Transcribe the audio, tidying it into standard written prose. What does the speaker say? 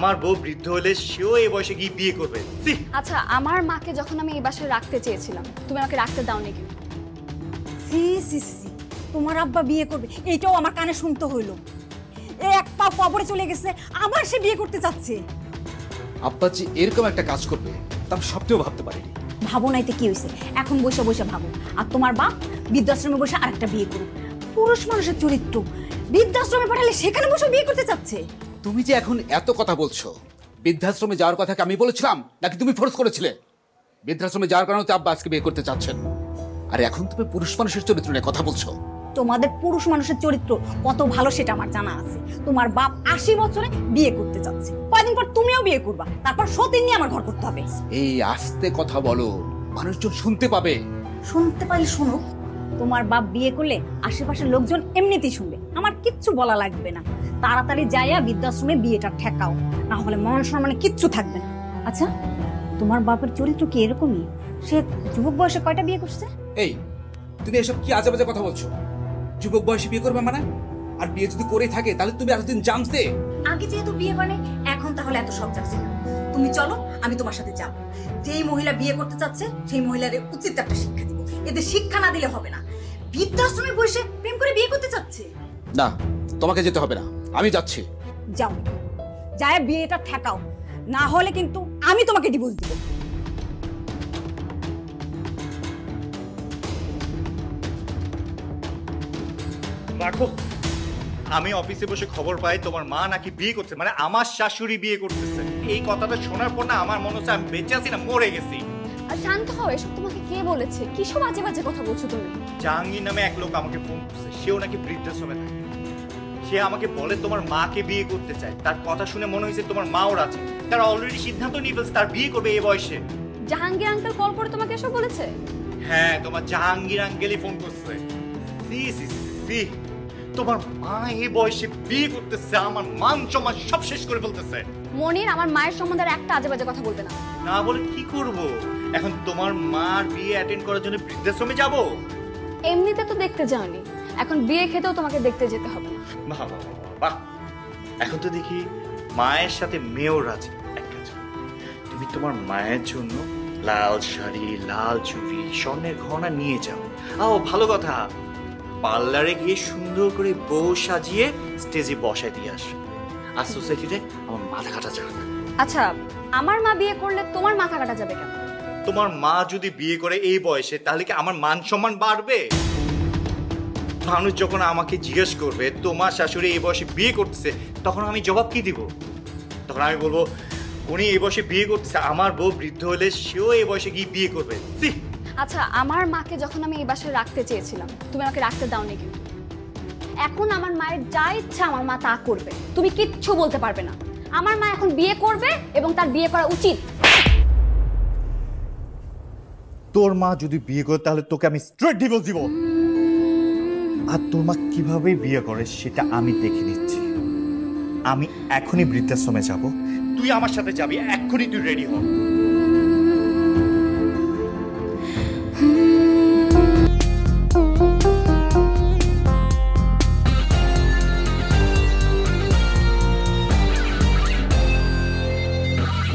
আমার বউ বৃদ্ধ হলে সেও এই বয়সে গিয়ে বিয়ে করবে। আচ্ছা, আমার মাকে যখন আমি এই বাসায় রাখতে চেয়েছিলাম, তুমি আমাকে রাখতে দাওনি কেন? সি সি সি, তোমার আব্বা বিয়ে করবে এইটাও আমার কানে শুনতে হইলো। এক পা কবরে চলে গেছে, আবার সে বিয়ে করতে চাচ্ছে। আব্বাজি এরকম একটা কাজ করবে তা আমি স্বপ্নেও ভাবতে পারিনি। ভাবো নাইতে কি হয়েছে, এখন বসে বসে ভাবো। আর তোমার বাপ বৃদ্ধাশ্রমে বসে আরেকটা বিয়ে করুক। পুরুষ মানুষের চরিত্র, বৃদ্ধাশ্রমে পাঠালে সেখানে বসে বিয়ে করতে চাচ্ছে। তুমি যে এখন এত কথা বলছো, বৃদ্ধাশ্রমে যাওয়ার কথা কি আমি বলেছিলাম নাকি তুমি ফোর্স করেছিলে? বৃদ্ধাশ্রমে যাওয়ার কারণে তো আব্বা আজকে বিয়ে করতে চাচ্ছেন, আর এখন তুমি পুরুষ মানুষের চরিত্র নিয়ে কথা বলছো। তোমাদের পুরুষ মানুষের চরিত্র কত ভালো সেটা আমার জানা আছে। তোমার বাপ 80 বছরে বিয়ে করতে চাচ্ছে, কয়দিন পর তুমিও বিয়ে করবা, তারপর সতীন নিয়ে আমার ঘর করতে হবে। এই আস্তে কথা বলো, মানুষজন শুনতে পাবে। শুনতে পারি শুনুক, তোমার বাপ বিয়ে করলে আশেপাশের লোকজন এমনিতেই শুনবে, আমার কিচ্ছু বলা লাগবে না। তাড়াতাড়ি যাইয়া বৃদ্ধাশ্রমে বিয়েটা ঠেকাও, না হলে মান সম্মানে কিচ্ছু থাকবে না। আচ্ছা, তোমার বাপের চরিত্র কি এরকমই? সে যুবক বয়সে কয়টা বিয়ে করছে? এই তুমি এসব কি আজে বাজে কথা বলছো? যুবক বয়সে বিয়ে করবে মানে? আর বিয়ে যদি করে থাকে তাহলে তুমি এতদিন জানতে। আগে যেহেতু বিয়ে করে, এখন তাহলে এত সব যাচ্ছে না। তুমি চলো, আমি তোমার সাথে যাব। যেই মহিলা বিয়ে করতে চাচ্ছে সেই মহিলার উচিত একটা শিক্ষা দিব। এদের শিক্ষা না দিলে হবে না। বৃদ্ধাশ্রমে বসে প্রেম করে বিয়ে করতে চাচ্ছে। না, তোমাকে যেতে হবে না, আমি যাচ্ছি। যাও, যায় বিয়েটা ঠেকাও, না হলে কিন্তু আমি তোমাকে ডিভোর্স দিব। রাখো। আমি অফিসে বসে খবর পাই তোমার মা নাকি বিয়ে করছে, মানে আমার শাশুড়ি বিয়ে করতেছে। এই কথাটা শোনার পর না আমার মনে হচ্ছে আমি বেঁচে আছি না মরে গেছি। আর শান্ত হও, এসব তোমাকে কে বলেছে? কিসব বাজে বাজে কথা বলছো তুমি? জাহাঙ্গীর নামে এক লোক আমাকে ফোন করছে, সেও নাকি বৃদ্ধাশ্রমে থাকে। সে আমাকে বলে তোমার মাকে বিয়ে করতে চায়। তার কথা শুনে মনে হয়েছে তোমার মাও আছে, তারা অলরেডি সিদ্ধান্ত নিয়ে ফেলছে তার বিয়ে করবে এই বয়সে। জাহাঙ্গীর আঙ্কেল কল করে তোমাকে এসব বলেছে? হ্যাঁ, তোমার জাহাঙ্গীর আঙ্কেলই ফোন করছে। সি সি সি, তোমার মা এই বয়সে বিয়ে করতেছে, আমার মান সম্মান সব শেষ করে ফেলতেছে। মনির, আমার মায়ের সম্বন্ধে আর একটা আজে বাজে কথা বলবে না। না বলে কি করব? এখন তোমার মার বিয়ে অ্যাটেন্ড করার জন্য বৃদ্ধাশ্রমে যাব? এমনিতে তো দেখতে যাওনি, এখন বিয়ে খেতেও তোমাকে দেখতে যেতে হবে। বাহ বাহ বাহ, এখন তো দেখি মায়ের সাথে মেয়েও রাজি। এক কাজ করো, তুমি তোমার মায়ের জন্য লাল শাড়ি, লাল চুড়ি, স্বর্ণের গহনা নিয়ে যাও। ভালো কথা, পার্লারে গিয়ে সুন্দর করে বউ সাজিয়ে স্টেজে বসায় দিয়ে আসো। আর সোসাইটিতে আমার মাথা কাটা যাবে না। আচ্ছা, আমার মা বিয়ে করলে তোমার মাথা কাটা যাবে কেন? তোমার মা যদি বিয়ে করে এই বয়সে, তাহলে কি আমার মান সম্মান বাড়বে? মানুষ যখন আমাকে জিজ্ঞেস করবে তোমার শাশুড়ি এই বয়সে বিয়ে করতেছে, তখন আমি জবাব কি দিব? তখন আমি বলবো উনি এই বয়সে বিয়ে করতেছে, আমার বউ বৃদ্ধ হলে সেও এই বয়সে গিয়ে বিয়ে করবে। আচ্ছা, আমার মাকে যখন আমি এই বাসায় রাখতে চেয়েছিলাম, তুমি আমাকে রাখতে দাওনি কেন? এখন আমার মায়ের যা ইচ্ছা আমার মা তা করবে, তুমি কিচ্ছু বলতে পারবে না। আমার মা এখন বিয়ে করবে এবং তার বিয়ে করা উচিত। তোর মা যদি বিয়ে করে তাহলে তোকে আমি স্ট্রেট ডিভোর্স দিব। আর তোর মা কিভাবে বিয়ে করে সেটা আমি দেখে নিচ্ছি। আমি এখনই বৃদ্ধাশ্রমে যাব, তুই আমার সাথে যাবি, এক্ষুনি তুই রেডি হ।